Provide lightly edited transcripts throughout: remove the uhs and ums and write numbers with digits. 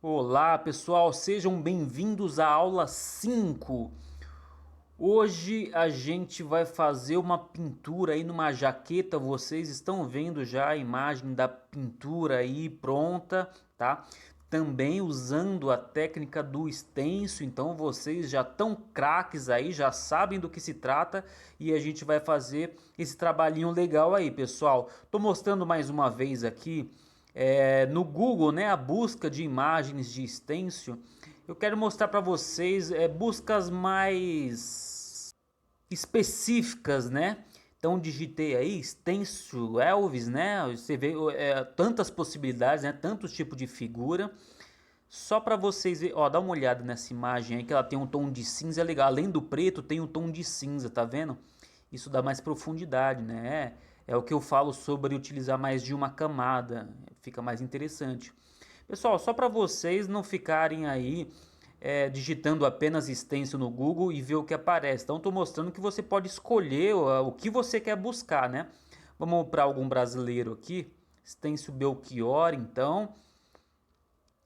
Olá pessoal, sejam bem-vindos à aula 5. Hoje a gente vai fazer uma pintura aí numa jaqueta. Vocês estão vendo já a imagem da pintura aí pronta, tá? Também usando a técnica do stencil, então vocês já estão craques aí, já sabem do que se trata e a gente vai fazer esse trabalhinho legal aí, pessoal. Tô mostrando mais uma vez aqui no Google, né, a busca de imagens de stencil. Eu quero mostrar para vocês buscas mais específicas, né? Então digitei aí stencil Elvis, né? Você vê tantas possibilidades, né? Tantos tipos de figura. Só para vocês verem, ó, dá uma olhada nessa imagem aí que ela tem um tom de cinza legal. Além do preto, tem um tom de cinza, tá vendo? Isso dá mais profundidade, né? É o que eu falo sobre utilizar mais de uma camada, fica mais interessante. Pessoal, só para vocês não ficarem aí digitando apenas stencil no Google e ver o que aparece. Então estou mostrando que você pode escolher o que você quer buscar, né? Vamos para algum brasileiro aqui, stencil Belchior, então.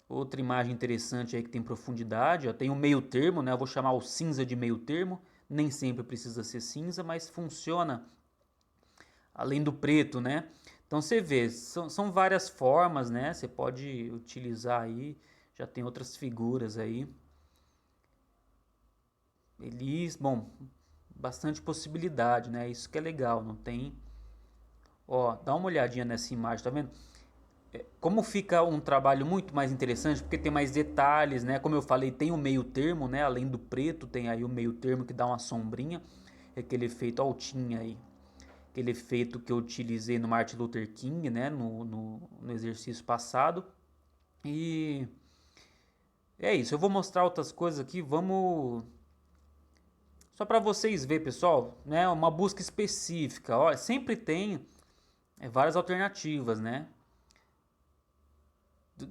Outra imagem interessante aí que tem profundidade, ó, tem o meio termo, né? Eu vou chamar o cinza de meio termo. Nem sempre precisa ser cinza, mas funciona além do preto, né? Então você vê, são várias formas, né? Você pode utilizar aí, já tem outras figuras aí. Eles, bom, bastante possibilidade, né? Isso que é legal, não tem. Ó, dá uma olhadinha nessa imagem, tá vendo? Como fica um trabalho muito mais interessante, porque tem mais detalhes, né? Como eu falei, tem o meio termo, né? Além do preto, tem aí o meio termo que dá uma sombrinha. É aquele efeito altinha aí. Aquele efeito que eu utilizei no Martin Luther King, né? No exercício passado. E é isso. Eu vou mostrar outras coisas aqui. Vamos. Só para vocês verem, pessoal, né? Uma busca específica. Olha, sempre tem várias alternativas, né?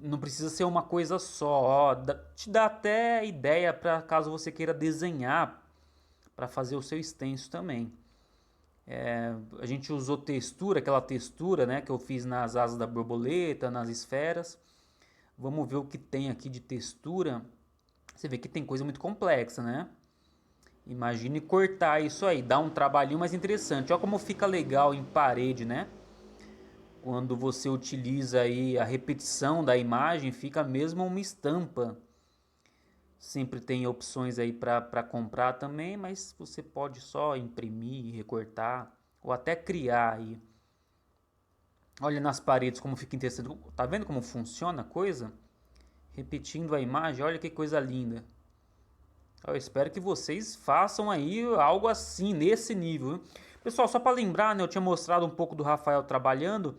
Não precisa ser uma coisa só, ó, te dá até ideia para caso você queira desenhar para fazer o seu stencil também. A gente usou textura, aquela textura, né, que eu fiz nas asas da borboleta, nas esferas. Vamos ver o que tem aqui de textura. Você vê que tem coisa muito complexa, né? Imagine cortar isso aí, dá um trabalhinho mais interessante. Olha como fica legal em parede, né? Quando você utiliza aí a repetição da imagem, fica mesmo uma estampa. Sempre tem opções aí para comprar também, mas você pode só imprimir, recortar ou até criar aí. Olha nas paredes como fica interessante. Tá vendo como funciona a coisa? Repetindo a imagem, olha que coisa linda. Eu espero que vocês façam aí algo assim, nesse nível. Pessoal, só para lembrar, né, eu tinha mostrado um pouco do Rafael trabalhando.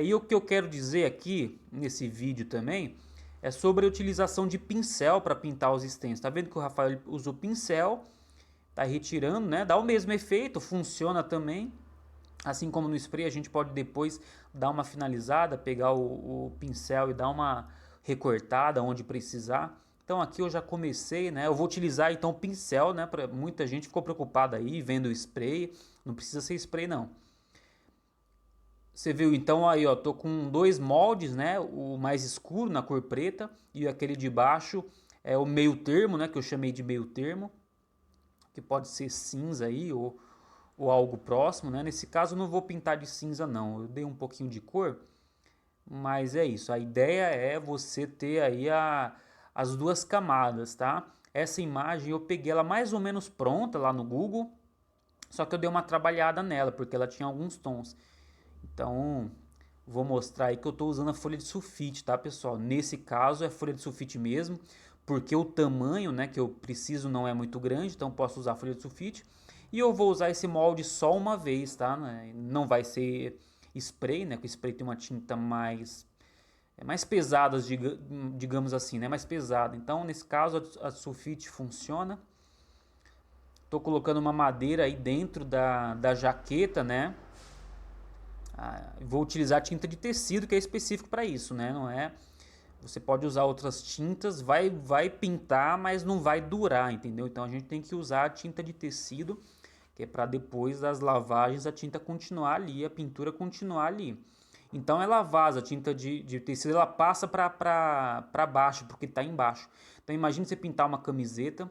E o que eu quero dizer aqui, nesse vídeo também, é sobre a utilização de pincel para pintar os stencils. Tá vendo que o Rafael usou pincel, tá retirando, né? Dá o mesmo efeito, funciona também. Assim como no spray, a gente pode depois dar uma finalizada, pegar o pincel e dar uma recortada onde precisar. Então aqui eu já comecei, né? Eu vou utilizar então o pincel, né? Muita gente ficou preocupada aí vendo o spray. Não precisa ser spray não. Você viu então aí, ó, tô com dois moldes, né? O mais escuro na cor preta e aquele de baixo é o meio termo, né? Que eu chamei de meio termo, que pode ser cinza aí ou algo próximo, né? Nesse caso eu não vou pintar de cinza não, eu dei um pouquinho de cor, mas é isso. A ideia é você ter aí as duas camadas, tá? Essa imagem eu peguei ela mais ou menos pronta lá no Google, só que eu dei uma trabalhada nela porque ela tinha alguns tons. Então, vou mostrar aí que eu estou usando a folha de sulfite, tá, pessoal? Nesse caso é folha de sulfite mesmo, porque o tamanho, né, que eu preciso não é muito grande, então posso usar folha de sulfite. E eu vou usar esse molde só uma vez, tá? Não vai ser spray, né? Que o spray tem uma tinta mais pesada, digamos assim, né? Mais pesada. Então, nesse caso, a sulfite funciona. Estou colocando uma madeira aí dentro da jaqueta, né? Vou utilizar tinta de tecido que é específico para isso, né? Não é. Você pode usar outras tintas, vai pintar, mas não vai durar, entendeu? Então a gente tem que usar a tinta de tecido, que é para depois das lavagens a tinta continuar ali, a pintura continuar ali. Então ela vaza, a tinta de tecido ela passa para baixo, porque está embaixo. Então imagine você pintar uma camiseta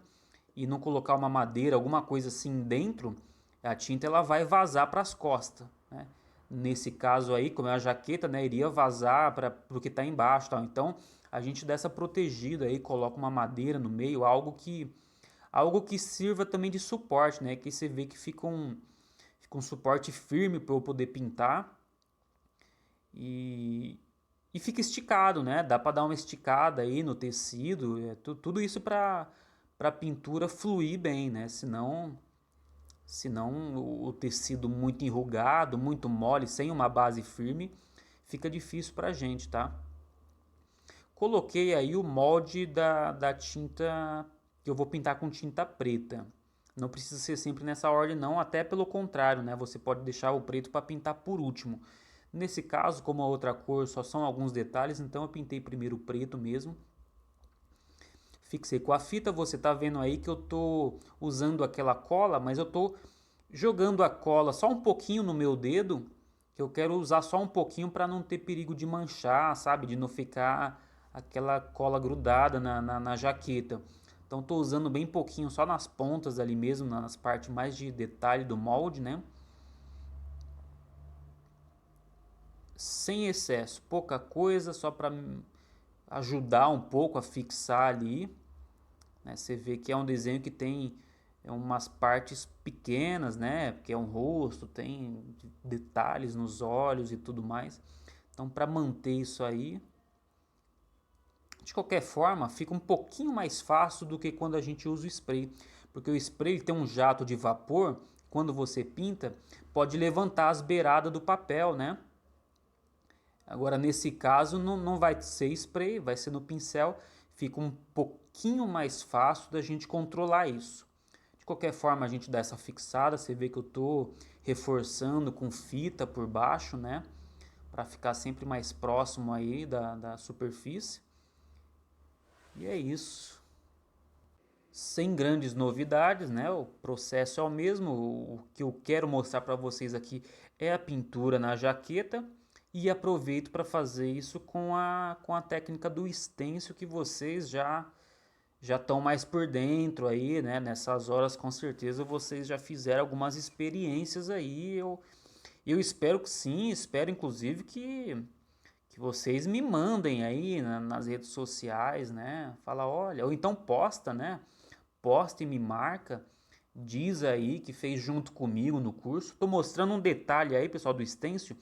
e não colocar uma madeira, alguma coisa assim dentro, a tinta ela vai vazar para as costas, né? Nesse caso aí, como é a jaqueta, né, iria vazar para o que está embaixo, tal. Então a gente dá essa protegida aí, coloca uma madeira no meio, algo que sirva também de suporte, né? Que você vê que fica um suporte firme para eu poder pintar e, e fica esticado, né? Dá para dar uma esticada aí no tecido, tudo isso para a pintura fluir bem, né? Senão o tecido muito enrugado, muito mole, sem uma base firme, fica difícil para a gente, tá? Coloquei aí o molde da tinta que eu vou pintar com tinta preta. Não precisa ser sempre nessa ordem não, até pelo contrário, né? Você pode deixar o preto para pintar por último. Nesse caso, como a outra cor só são alguns detalhes, então eu pintei primeiro o preto mesmo. Fixei com a fita, você tá vendo aí que eu tô usando aquela cola, mas eu tô jogando a cola só um pouquinho no meu dedo, que eu quero usar só um pouquinho para não ter perigo de manchar, sabe? De não ficar aquela cola grudada na jaqueta. Então tô usando bem pouquinho, só nas pontas ali mesmo, nas partes mais de detalhe do molde, né? Sem excesso, pouca coisa, só para ajudar um pouco a fixar ali, né? Você vê que é um desenho que tem umas partes pequenas, né? Porque é um rosto, tem detalhes nos olhos e tudo mais. Então, para manter isso aí, de qualquer forma, fica um pouquinho mais fácil do que quando a gente usa o spray, porque o spray tem um jato de vapor, quando você pinta, pode levantar as beiradas do papel, né? Agora, nesse caso, não vai ser spray, vai ser no pincel, fica um pouquinho mais fácil da gente controlar isso. De qualquer forma, a gente dá essa fixada, você vê que eu estou reforçando com fita por baixo, né? Para ficar sempre mais próximo aí da superfície. E é isso. Sem grandes novidades, né? O processo é o mesmo. O que eu quero mostrar para vocês aqui é a pintura na jaqueta e aproveito para fazer isso com a técnica do stencil que vocês já estão mais por dentro aí, né? Nessas horas com certeza vocês já fizeram algumas experiências aí. Eu espero que sim, espero inclusive que vocês me mandem aí nas redes sociais, né? Fala, olha, ou então posta, né? Posta e me marca, diz aí que fez junto comigo no curso. Tô mostrando um detalhe aí, pessoal, do stencil,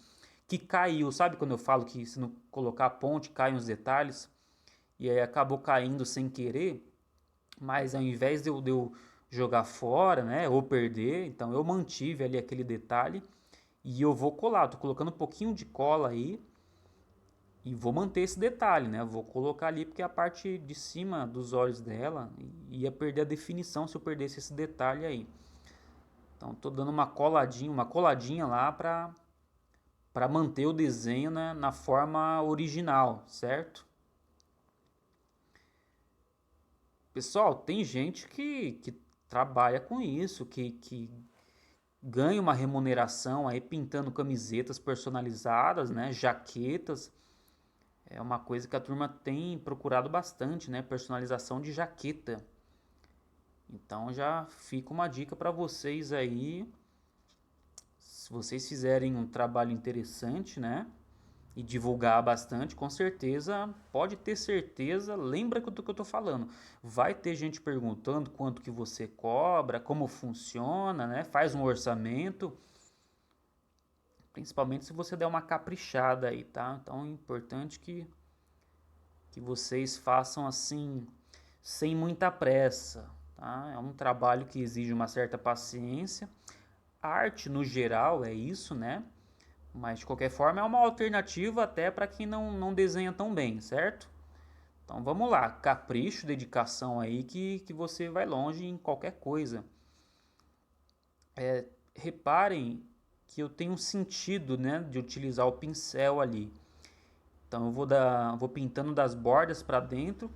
que caiu. Sabe quando eu falo que se não colocar a ponte, caem os detalhes? E aí acabou caindo sem querer, mas ao invés de eu jogar fora, né, ou perder, então eu mantive ali aquele detalhe e eu vou colar. Tô colocando um pouquinho de cola aí e vou manter esse detalhe, né? Vou colocar ali porque a parte de cima dos olhos dela ia perder a definição se eu perdesse esse detalhe aí. Então tô dando uma coladinha lá para manter o desenho, né, na forma original, certo? Pessoal, tem gente que trabalha com isso, que ganha uma remuneração aí pintando camisetas personalizadas, né, jaquetas. É uma coisa que a turma tem procurado bastante, né? Personalização de jaqueta. Então já fica uma dica para vocês aí. Se vocês fizerem um trabalho interessante, né? E divulgar bastante, com certeza, pode ter certeza, lembra do que eu tô falando. Vai ter gente perguntando quanto que você cobra, como funciona, né? Faz um orçamento. Principalmente se você der uma caprichada aí, tá? Então é importante que vocês façam assim, sem muita pressa, tá? É um trabalho que exige uma certa paciência. A arte no geral é isso, né? Mas de qualquer forma é uma alternativa até para quem não desenha tão bem, certo? Então vamos lá, capricho, dedicação aí que você vai longe em qualquer coisa. Reparem que eu tenho um sentido, né, de utilizar o pincel ali. Então eu vou pintando das bordas para dentro.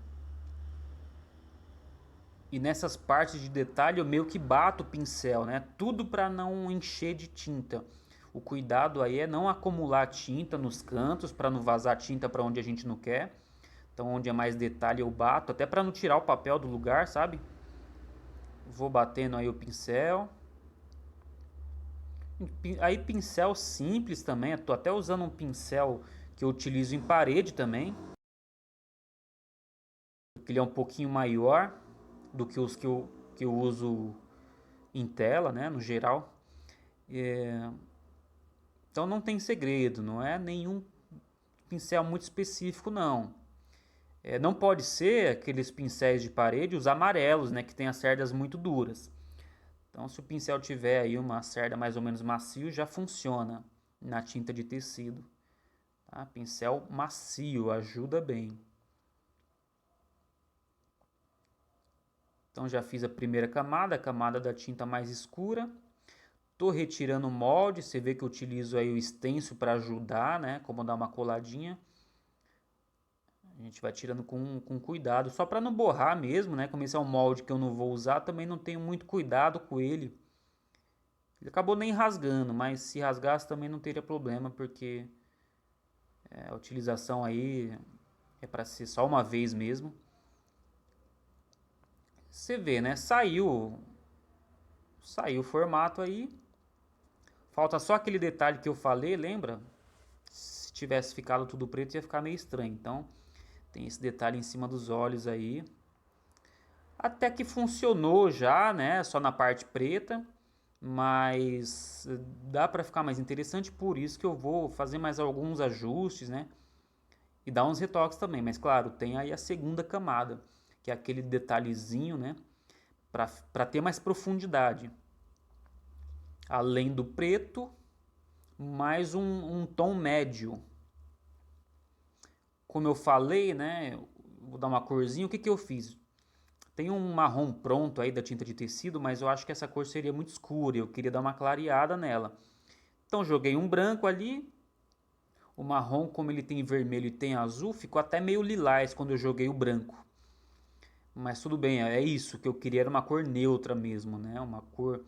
E nessas partes de detalhe eu meio que bato o pincel, né? Tudo para não encher de tinta. O cuidado aí é não acumular tinta nos cantos para não vazar tinta para onde a gente não quer. Então, onde é mais detalhe eu bato, até para não tirar o papel do lugar, sabe? Vou batendo aí o pincel. Aí pincel simples também, eu tô até usando um pincel que eu utilizo em parede também. Porque ele é um pouquinho maior do que os que eu uso em tela, né, no geral. Então não tem segredo, não é nenhum pincel muito específico não. Não pode ser aqueles pincéis de parede, os amarelos, né, que tem as cerdas muito duras. Então se o pincel tiver aí uma cerda mais ou menos macio, já funciona na tinta de tecido. Tá? Pincel macio ajuda bem. Então já fiz a primeira camada, a camada da tinta mais escura. Tô retirando o molde, você vê que eu utilizo aí o stencil para ajudar, né? Como dar uma coladinha. A gente vai tirando com cuidado, só para não borrar mesmo, né? Como esse é um molde que eu não vou usar, também não tenho muito cuidado com ele. Ele acabou nem rasgando, mas se rasgasse também não teria problema, porque a utilização aí é para ser só uma vez mesmo. Você vê, né? Saiu o formato aí. Falta só aquele detalhe que eu falei, lembra? Se tivesse ficado tudo preto ia ficar meio estranho. Então tem esse detalhe em cima dos olhos aí. Até que funcionou já, né? Só na parte preta. Mas dá para ficar mais interessante, por isso que eu vou fazer mais alguns ajustes, né? E dar uns retoques também. Mas claro, tem aí a segunda camada, que é aquele detalhezinho, né? Para ter mais profundidade. Além do preto, mais um tom médio. Como eu falei, né? Vou dar uma corzinha. O que que eu fiz? Tem um marrom pronto aí da tinta de tecido, mas eu acho que essa cor seria muito escura. Eu queria dar uma clareada nela. Então joguei um branco ali. O marrom, como ele tem vermelho e tem azul, ficou até meio lilás quando eu joguei o branco. Mas tudo bem, é isso que eu queria, era uma cor neutra mesmo, né? Uma cor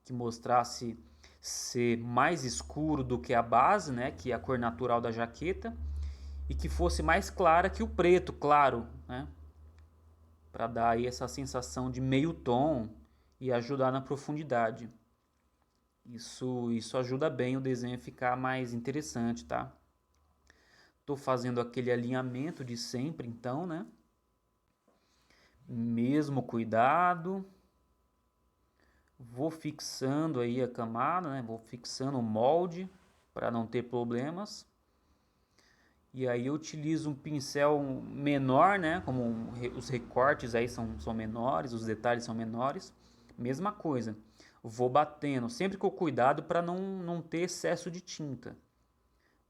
que mostrasse ser mais escuro do que a base, né? Que é a cor natural da jaqueta. E que fosse mais clara que o preto, claro, né? Para dar aí essa sensação de meio tom e ajudar na profundidade. Isso ajuda bem o desenho a ficar mais interessante, tá? Tô fazendo aquele alinhamento de sempre, então, né? Mesmo cuidado. Vou fixando aí a camada, né? Vou fixando o molde para não ter problemas. E aí eu utilizo um pincel menor, né? Como os recortes aí são menores, os detalhes são menores. Mesma coisa. Vou batendo, sempre com cuidado para não ter excesso de tinta.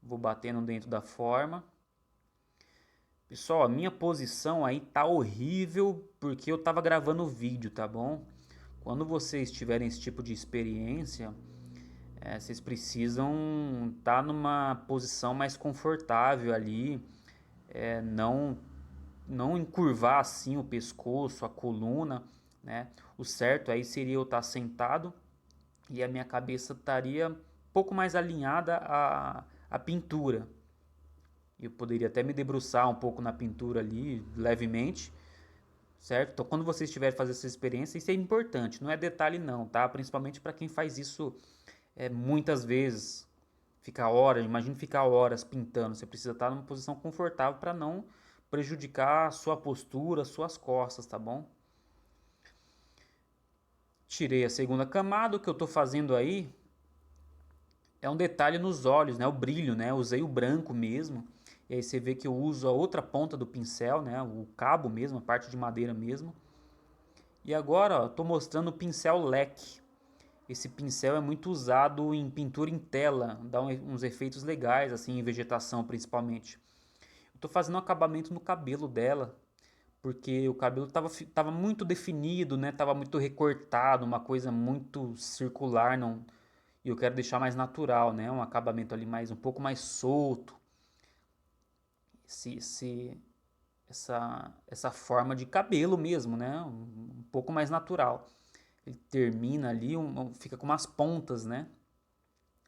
Vou batendo dentro da forma. Pessoal, a minha posição aí tá horrível porque eu tava gravando o vídeo, tá bom? Quando vocês tiverem esse tipo de experiência, vocês precisam estar numa posição mais confortável ali, não encurvar assim o pescoço, a coluna, né? O certo aí seria eu estar sentado e a minha cabeça estaria um pouco mais alinhada à pintura. Eu poderia até me debruçar um pouco na pintura ali, levemente, certo? Então, quando você estiver fazendo essa experiência, isso é importante, não é detalhe não, tá? Principalmente para quem faz isso muitas vezes, ficar horas, imagine ficar horas pintando, você precisa estar numa posição confortável para não prejudicar a sua postura, suas costas, tá bom? Tirei a segunda camada, o que eu estou fazendo aí é um detalhe nos olhos, né? O brilho, né? Eu usei o branco mesmo. E aí você vê que eu uso a outra ponta do pincel, né? O cabo mesmo, a parte de madeira mesmo. E agora, ó, tô mostrando o pincel leque. Esse pincel é muito usado em pintura em tela, dá uns efeitos legais, assim, em vegetação principalmente. Eu tô fazendo um acabamento no cabelo dela, porque o cabelo tava muito definido, né? Tava muito recortado, uma coisa muito circular, não, e eu quero deixar mais natural, né? Um acabamento ali mais um pouco mais solto. Esse, esse, essa forma de cabelo mesmo, né? Um pouco mais natural. Ele termina ali, fica com umas pontas, né?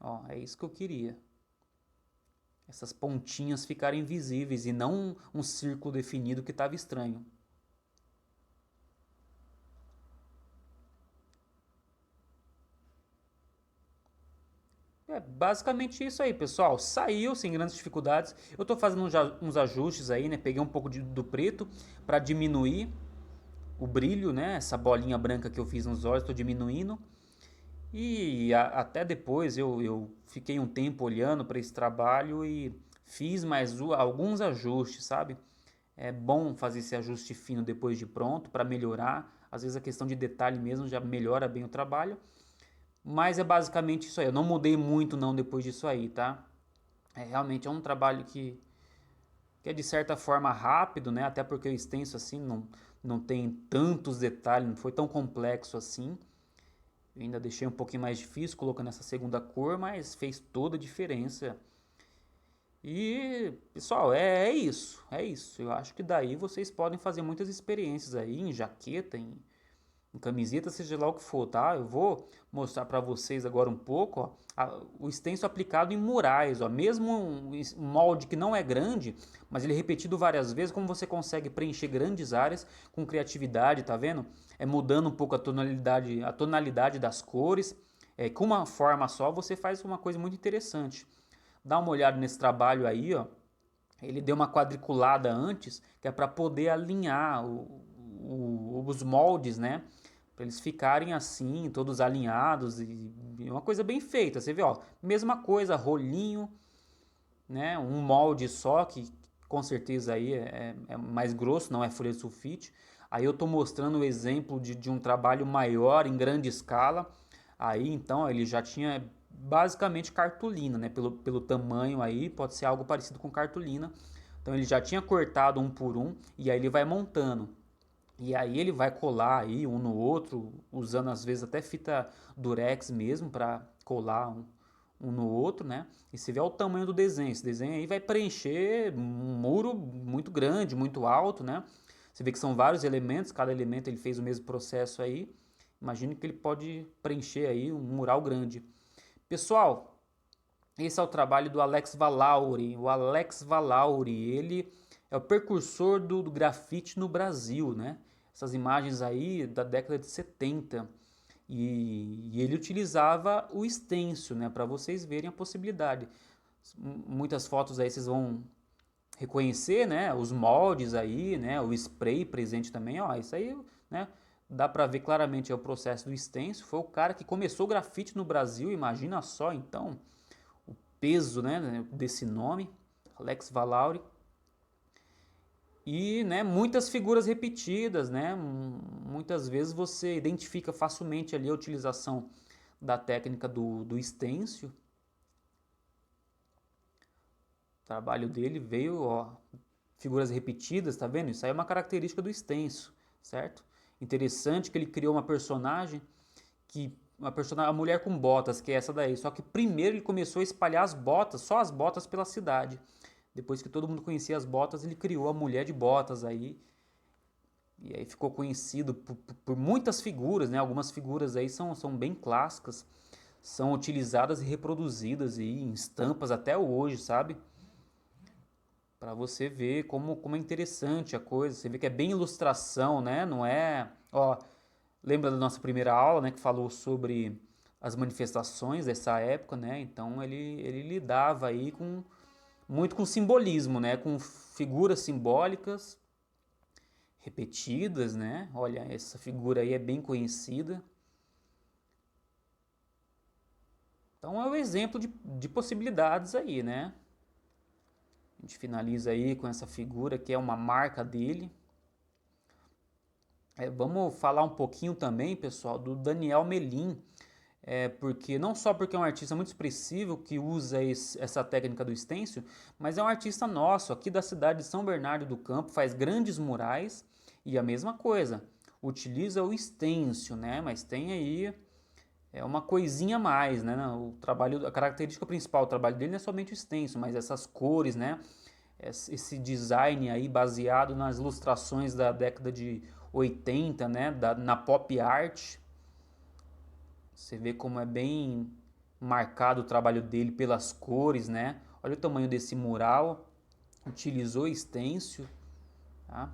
Ó, é isso que eu queria. Essas pontinhas ficarem visíveis e não um círculo definido que estava estranho. É basicamente isso aí, pessoal. Saiu sem grandes dificuldades. Eu estou fazendo uns ajustes aí, né? Peguei um pouco do preto para diminuir o brilho, né? Essa bolinha branca que eu fiz nos olhos, estou diminuindo. E até depois eu fiquei um tempo olhando para esse trabalho e fiz mais alguns ajustes, sabe? É bom fazer esse ajuste fino depois de pronto para melhorar. Às vezes a questão de detalhe mesmo já melhora bem o trabalho. Mas é basicamente isso aí. Eu não mudei muito não depois disso aí, tá? Realmente é um trabalho que é de certa forma rápido, né? Até porque o extenso assim não tem tantos detalhes, não foi tão complexo assim. Eu ainda deixei um pouquinho mais difícil colocando essa segunda cor, mas fez toda a diferença. E, pessoal, é isso, é isso. Eu acho que daí vocês podem fazer muitas experiências aí em jaqueta, em camiseta, seja lá o que for, tá? Eu vou mostrar para vocês agora um pouco, ó, o extenso aplicado em murais, ó, mesmo um molde que não é grande, mas ele é repetido várias vezes, como você consegue preencher grandes áreas com criatividade, tá vendo? É mudando um pouco a tonalidade das cores, com uma forma só você faz uma coisa muito interessante. Dá uma olhada nesse trabalho aí, ó. Ele deu uma quadriculada antes, que é para poder alinhar os moldes, né? Para eles ficarem assim, todos alinhados e uma coisa bem feita. Você vê, ó, mesma coisa, rolinho, né? Um molde só que com certeza aí é mais grosso, não é folha de sulfite. Aí eu estou mostrando o exemplo de um trabalho maior em grande escala. Aí então ele já tinha basicamente cartolina, né? Pelo tamanho aí, pode ser algo parecido com cartolina. Então ele já tinha cortado um por um e aí ele vai montando. E aí ele vai colar aí um no outro, usando às vezes até fita durex mesmo para colar um no outro, né? E você vê o tamanho do desenho. Esse desenho aí vai preencher um muro muito grande, muito alto, né? Você vê que são vários elementos, cada elemento ele fez o mesmo processo aí. Imagino que ele pode preencher aí um mural grande. Pessoal, esse é o trabalho do Alex Valauri. O Alex Valauri, ele é o precursor do grafite no Brasil, né? Essas imagens aí da década de 70. E ele utilizava o stencil, né? Para vocês verem a possibilidade. Muitas fotos aí vocês vão reconhecer, né? Os moldes aí, né? O spray presente também, ó. Isso aí, né? Dá para ver claramente o processo do stencil. Foi o cara que começou o grafite no Brasil, imagina só, então peso, né, desse nome, Alex Valauri. E, né, muitas figuras repetidas, né? Muitas vezes você identifica facilmente ali a utilização da técnica do stencil. O trabalho dele veio, ó, figuras repetidas, tá vendo? Isso aí é uma característica do stencil, certo? Interessante que ele criou uma personagem a mulher com botas, que é essa daí. Só que primeiro ele começou a espalhar as botas, só as botas pela cidade. Depois que todo mundo conhecia as botas, ele criou a mulher de botas aí. E aí ficou conhecido por muitas figuras, né? Algumas figuras aí são bem clássicas, são utilizadas e reproduzidas aí em estampas até hoje, sabe? Para você ver como é interessante a coisa. Você vê que é bem ilustração, né? Não é, ó, lembra da nossa primeira aula, né, que falou sobre as manifestações dessa época, né? Então ele lidava aí muito com simbolismo, né? Com figuras simbólicas repetidas, né? Olha, essa figura aí é bem conhecida. Então é um exemplo de possibilidades aí, né? A gente finaliza aí com essa figura que é uma marca dele. Vamos falar um pouquinho também, pessoal, do Daniel Melim. Porque não só porque é um artista muito expressivo que usa essa técnica do stencil, mas é um artista nosso aqui da cidade de São Bernardo do Campo, faz grandes murais e a mesma coisa, utiliza o stencil, né? Mas tem aí uma coisinha a mais, né? O trabalho, a característica principal do trabalho dele não é somente o stencil, mas essas cores, né? Esse design aí baseado nas ilustrações da década de 80, né? Na pop art. Você vê como é bem marcado o trabalho dele pelas cores, né? Olha o tamanho desse mural, utilizou stencil, tá?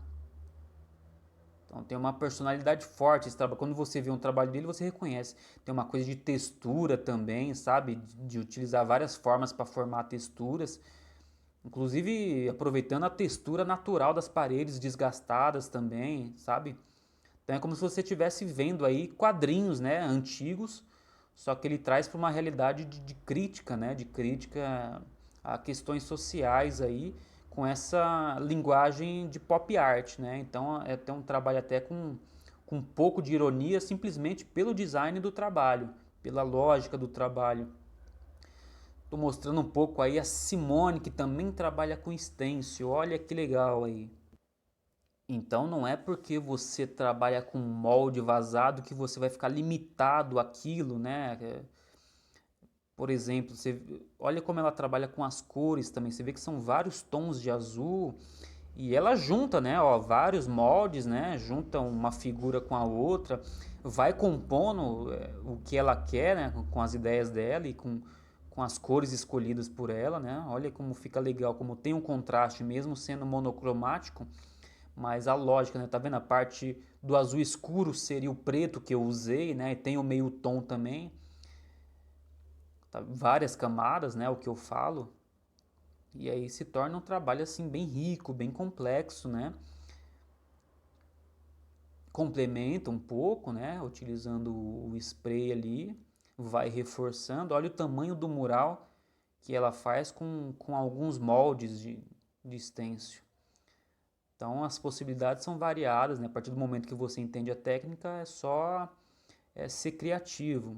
Então tem uma personalidade forte esse trabalho. Quando você vê um trabalho dele, você reconhece. Tem uma coisa de textura também, sabe? De utilizar várias formas para formar texturas. Inclusive aproveitando a textura natural das paredes desgastadas também, sabe? Então é como se você estivesse vendo aí quadrinhos, né, antigos, só que ele traz para uma realidade de crítica, né, de crítica a questões sociais aí, com essa linguagem de pop art, né? Então é até um trabalho até com um pouco de ironia, simplesmente pelo design do trabalho, pela lógica do trabalho. Estou mostrando um pouco aí a Simone, que também trabalha com stencil. Olha que legal aí. Então não é porque você trabalha com molde vazado que você vai ficar limitado àquilo, né? Por exemplo, você olha como ela trabalha com as cores também. Você vê que são vários tons de azul e ela junta, né? Ó, vários moldes, né? Junta uma figura com a outra, vai compondo o que ela quer, né? Com as ideias dela e com as cores escolhidas por ela, né? Olha como fica legal, como tem um contraste mesmo sendo monocromático, mas a lógica, né? Tá vendo? A parte do azul escuro seria o preto que eu usei, né? E tem o meio tom também. Tá? Várias camadas, né? O que eu falo. E aí se torna um trabalho assim bem rico, bem complexo, né? Complementa um pouco, né? Utilizando o spray ali, vai reforçando. Olha o tamanho do mural que ela faz com alguns moldes de stencil. Então as possibilidades são variadas, né? A partir do momento que você entende a técnica, é só ser criativo.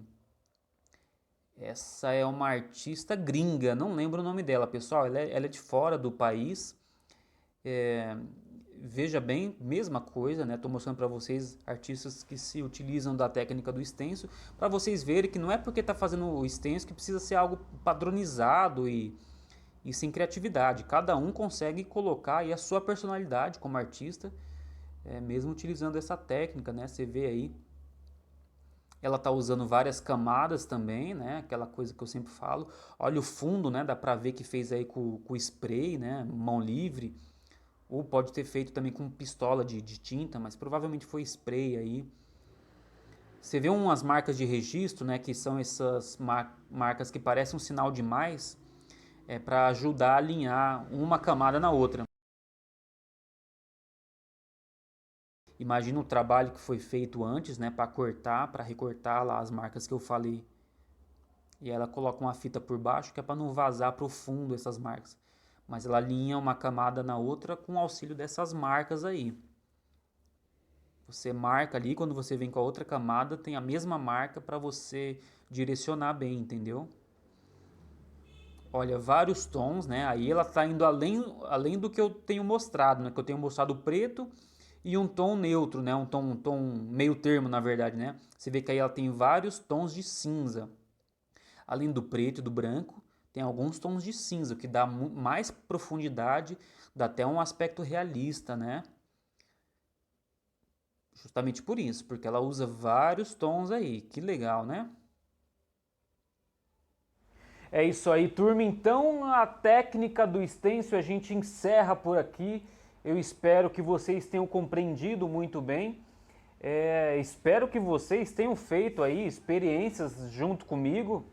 Essa é uma artista gringa, não lembro o nome dela, pessoal. Ela é de fora do país. É, veja bem, mesma coisa, né? Estou mostrando para vocês artistas que se utilizam da técnica do stencil, para vocês verem que não é porque está fazendo o stencil que precisa ser algo padronizado e sem criatividade. Cada um consegue colocar aí a sua personalidade como artista, mesmo utilizando essa técnica, né? Você vê aí, ela tá usando várias camadas também, né? Aquela coisa que eu sempre falo. Olha o fundo, né? Dá pra ver que fez aí com spray, né? Mão livre. Ou pode ter feito também com pistola de tinta, mas provavelmente foi spray aí. Você vê umas marcas de registro, né? Que são essas marcas que parecem um sinal de mais, para ajudar a alinhar uma camada na outra. Imagina o trabalho que foi feito antes, né, para cortar, para recortar lá as marcas que eu falei. E ela coloca uma fita por baixo que é para não vazar profundo essas marcas. Mas ela alinha uma camada na outra com o auxílio dessas marcas aí. Você marca ali, quando você vem com a outra camada, tem a mesma marca para você direcionar bem, entendeu? Olha, vários tons, né? Aí ela tá indo além do que eu tenho mostrado, né? Que eu tenho mostrado o preto e um tom neutro, né? Um tom meio termo, na verdade, né? Você vê que aí ela tem vários tons de cinza. Além do preto e do branco, tem alguns tons de cinza, o que dá mais profundidade, dá até um aspecto realista, né? Justamente por isso, porque ela usa vários tons aí. Que legal, né? É isso aí, turma. Então a técnica do stencil a gente encerra por aqui. Eu espero que vocês tenham compreendido muito bem. Espero que vocês tenham feito aí experiências junto comigo.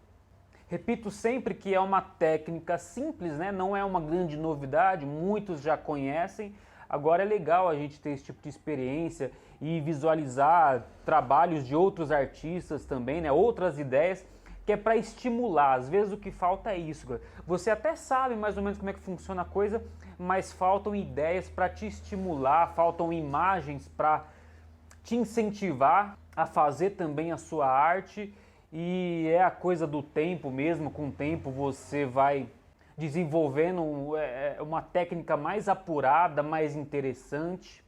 Repito sempre que é uma técnica simples, né? Não é uma grande novidade, muitos já conhecem. Agora é legal a gente ter esse tipo de experiência e visualizar trabalhos de outros artistas também, né? Outras ideias, que é para estimular. Às vezes o que falta é isso. Você até sabe mais ou menos como é que funciona a coisa, mas faltam ideias para te estimular, faltam imagens para te incentivar a fazer também a sua arte. E é a coisa do tempo mesmo, com o tempo você vai desenvolvendo uma técnica mais apurada, mais interessante.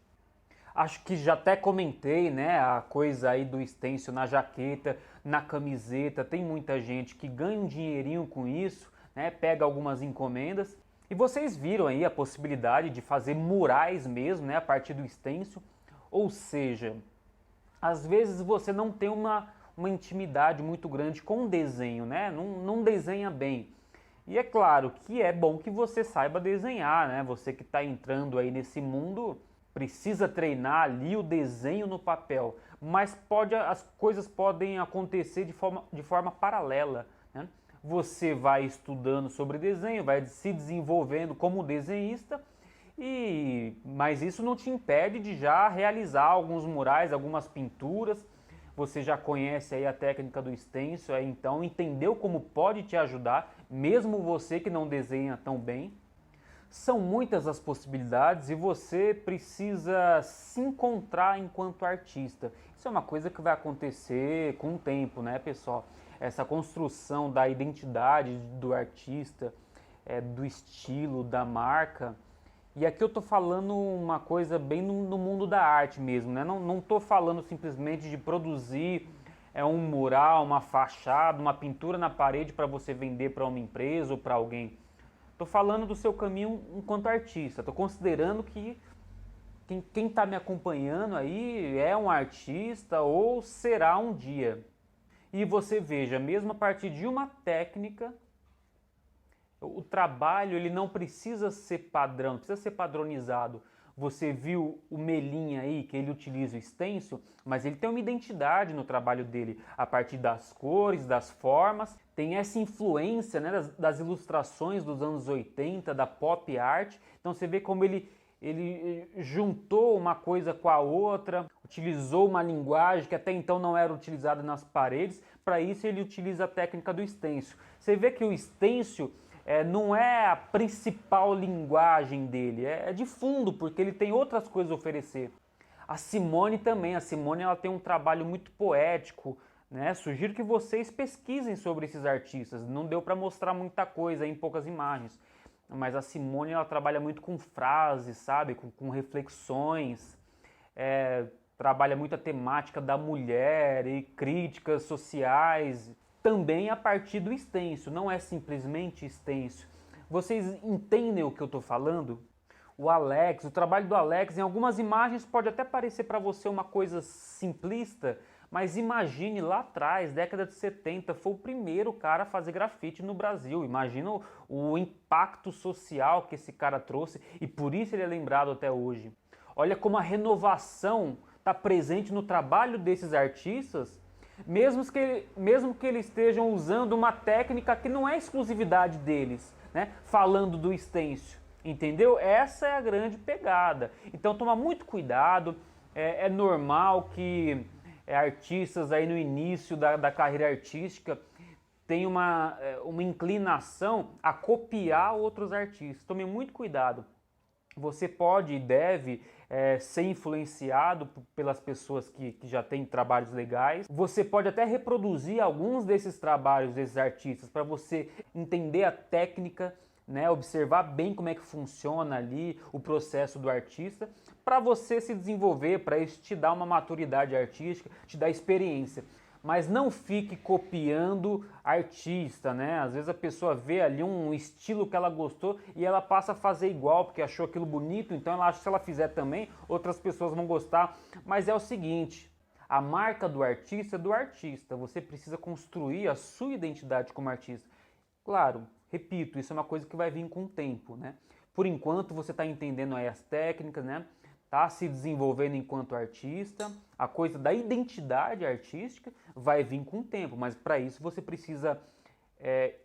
Acho que já até comentei, né, a coisa aí do stencil na jaqueta, na camiseta. Tem muita gente que ganha um dinheirinho com isso, né, pega algumas encomendas. E vocês viram aí a possibilidade de fazer murais mesmo, né, a partir do stencil. Ou seja, às vezes você não tem uma intimidade muito grande com o desenho, né? Não desenha bem. E é claro que é bom que você saiba desenhar, né? Você que está entrando aí nesse mundo precisa treinar ali o desenho no papel, mas as coisas podem acontecer de forma paralela, né? Você vai estudando sobre desenho, vai se desenvolvendo como desenhista, mas isso não te impede de já realizar alguns murais, algumas pinturas. Você já conhece aí a técnica do stencil, então entendeu como pode te ajudar, mesmo você que não desenha tão bem. São muitas as possibilidades e você precisa se encontrar enquanto artista. Isso é uma coisa que vai acontecer com o tempo, né, pessoal? Essa construção da identidade do artista, do estilo, da marca. E aqui eu tô falando uma coisa bem no mundo da arte mesmo, né? Não tô falando simplesmente de produzir um mural, uma fachada, uma pintura na parede para você vender para uma empresa ou para alguém. Tô falando do seu caminho enquanto artista. Tô considerando que quem está me acompanhando aí é um artista ou será um dia. E você veja, mesmo a partir de uma técnica, o trabalho ele não precisa ser padrão, não precisa ser padronizado. Você viu o Melinha aí, que ele utiliza o stencil, mas ele tem uma identidade no trabalho dele, a partir das cores, das formas. Tem essa influência, né, das ilustrações dos anos 80, da pop art. Então você vê como ele juntou uma coisa com a outra, utilizou uma linguagem que até então não era utilizada nas paredes. Para isso ele utiliza a técnica do stencil. Você vê que o stencil não é a principal linguagem dele, é de fundo, porque ele tem outras coisas a oferecer. A Simone também, ela tem um trabalho muito poético, né? Sugiro que vocês pesquisem sobre esses artistas, não deu para mostrar muita coisa em poucas imagens, mas a Simone ela trabalha muito com frases, sabe, com reflexões, trabalha muito a temática da mulher e críticas sociais, também a partir do stencil, não é simplesmente stencil. Vocês entendem o que eu estou falando? O trabalho do Alex, em algumas imagens pode até parecer para você uma coisa simplista, mas imagine lá atrás, década de 70, foi o primeiro cara a fazer grafite no Brasil. Imagina o impacto social que esse cara trouxe e por isso ele é lembrado até hoje. Olha como a renovação está presente no trabalho desses artistas, mesmo que eles estejam usando uma técnica que não é exclusividade deles, né? Falando do stencil, entendeu? Essa é a grande pegada. Então toma muito cuidado, é normal que artistas aí no início da carreira artística tenham uma inclinação a copiar outros artistas. Tome muito cuidado. Você pode e deve ser influenciado pelas pessoas que já têm trabalhos legais. Você pode até reproduzir alguns desses trabalhos desses artistas para você entender a técnica, né, observar bem como é que funciona ali o processo do artista, para você se desenvolver, para isso te dar uma maturidade artística, te dar experiência. Mas não fique copiando artista, né? Às vezes a pessoa vê ali um estilo que ela gostou e ela passa a fazer igual porque achou aquilo bonito, então ela acha que se ela fizer também, outras pessoas vão gostar. Mas é o seguinte, a marca do artista é do artista, você precisa construir a sua identidade como artista. Claro, repito, isso é uma coisa que vai vir com o tempo, né? Por enquanto você está entendendo aí as técnicas, né? Tá se desenvolvendo enquanto artista, a coisa da identidade artística vai vir com o tempo, mas para isso você precisa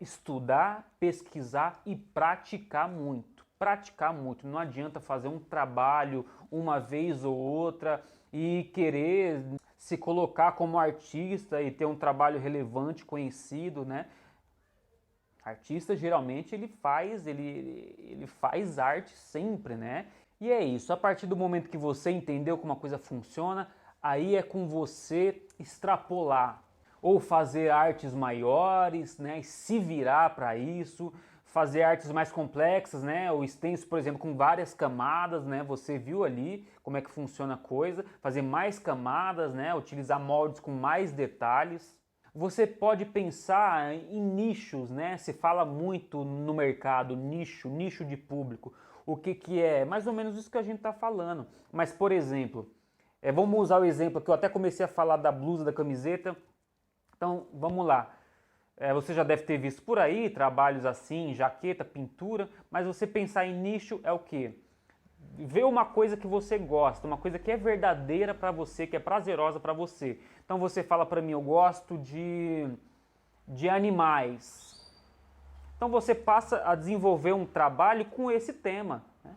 estudar, pesquisar e praticar muito. Praticar muito, não adianta fazer um trabalho uma vez ou outra e querer se colocar como artista e ter um trabalho relevante, conhecido, né? Artista geralmente ele faz arte sempre, né? E é isso, a partir do momento que você entendeu como a coisa funciona, aí é com você extrapolar ou fazer artes maiores, né, e se virar para isso, fazer artes mais complexas, né, o stencil, por exemplo, com várias camadas, né, você viu ali como é que funciona a coisa, fazer mais camadas, né, utilizar moldes com mais detalhes. Você pode pensar em nichos, né? Se fala muito no mercado, nicho de público. O que é? Mais ou menos isso que a gente está falando. Mas, por exemplo, vamos usar o exemplo que eu até comecei a falar da blusa, da camiseta. Então, vamos lá. Você já deve ter visto por aí trabalhos assim, jaqueta, pintura, mas você pensar em nicho é o quê? Ver uma coisa que você gosta, uma coisa que é verdadeira para você, que é prazerosa para você. Então você fala para mim, eu gosto de animais. Então você passa a desenvolver um trabalho com esse tema, né?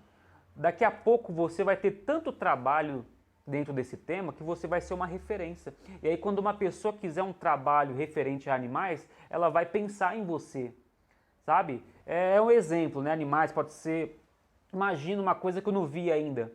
Daqui a pouco você vai ter tanto trabalho dentro desse tema que você vai ser uma referência. E aí quando uma pessoa quiser um trabalho referente a animais, ela vai pensar em você, sabe? É um exemplo, né? Animais pode ser, imagina uma coisa que eu não vi ainda.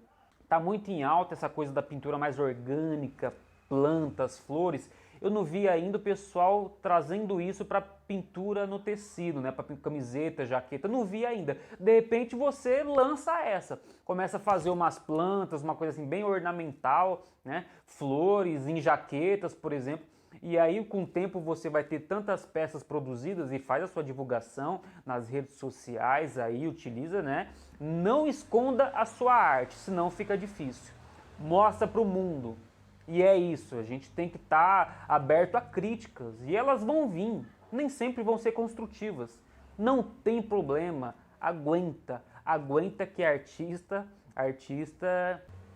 Tá muito em alta essa coisa da pintura mais orgânica, plantas, flores. Eu não vi ainda o pessoal trazendo isso para pintura no tecido, né? Para camiseta, jaqueta. Eu não vi ainda. De repente você lança essa, começa a fazer umas plantas, uma coisa assim bem ornamental, né? Flores em jaquetas, por exemplo. E aí, com o tempo, você vai ter tantas peças produzidas e faz a sua divulgação nas redes sociais, aí utiliza, né? Não esconda a sua arte, senão fica difícil. Mostra para o mundo. E é isso, a gente tem que estar aberto a críticas e elas vão vir, nem sempre vão ser construtivas. Não tem problema, aguenta que artista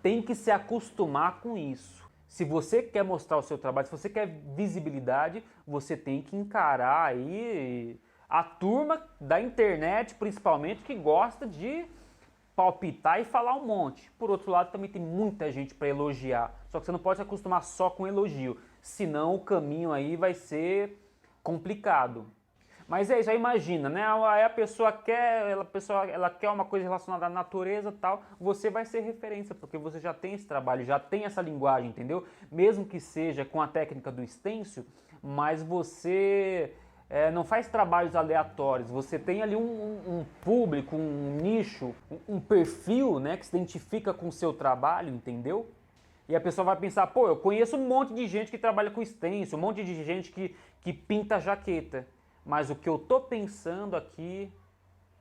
tem que se acostumar com isso. Se você quer mostrar o seu trabalho, se você quer visibilidade, você tem que encarar aí a turma da internet, principalmente, que gosta de palpitar e falar um monte. Por outro lado, também tem muita gente para elogiar. Só que você não pode se acostumar só com elogio, senão o caminho aí vai ser complicado. Mas é isso, aí imagina, né? Aí a pessoa quer, ela quer uma coisa relacionada à natureza e tal, você vai ser referência, porque você já tem esse trabalho, já tem essa linguagem, entendeu? Mesmo que seja com a técnica do stencil, mas você não faz trabalhos aleatórios, você tem ali um público, um nicho, um perfil, né, que se identifica com o seu trabalho, entendeu? E a pessoa vai pensar, pô, eu conheço um monte de gente que trabalha com stencil, um monte de gente que pinta jaqueta, mas o que eu tô pensando aqui,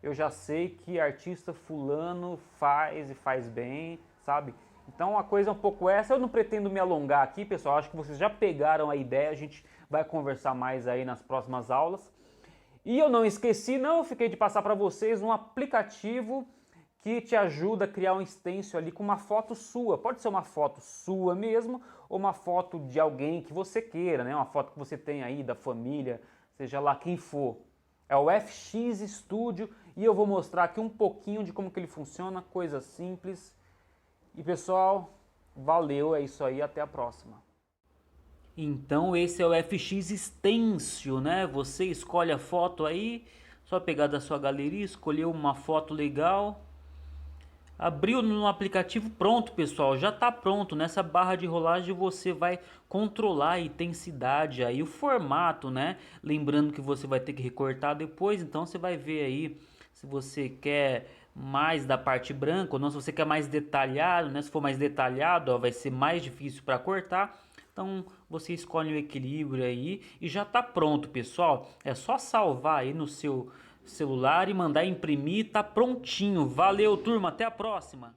eu já sei que artista fulano faz e faz bem, sabe? Então a coisa é um pouco essa, eu não pretendo me alongar aqui, pessoal, acho que vocês já pegaram a ideia, a gente vai conversar mais aí nas próximas aulas. E eu não esqueci, não, eu fiquei de passar para vocês um aplicativo que te ajuda a criar um stencil ali com uma foto sua. Pode ser uma foto sua mesmo ou uma foto de alguém que você queira, né? Uma foto que você tem aí da família, seja lá quem for. É o FX Studio e eu vou mostrar aqui um pouquinho de como que ele funciona, coisa simples. E pessoal, valeu, é isso aí, até a próxima. Então esse é o FX Stencil, né? Você escolhe a foto aí, só pegar da sua galeria, escolher uma foto legal. Abriu no aplicativo, pronto pessoal, já está pronto. Nessa barra de rolagem você vai controlar a intensidade aí, o formato, né? Lembrando que você vai ter que recortar depois, então você vai ver aí se você quer mais da parte branca ou não, se você quer mais detalhado, né? Se for mais detalhado, ó, vai ser mais difícil para cortar. Então você escolhe o equilíbrio aí e já está pronto, pessoal. É só salvar aí no seu celular e mandar imprimir, tá prontinho. Valeu, turma, até a próxima.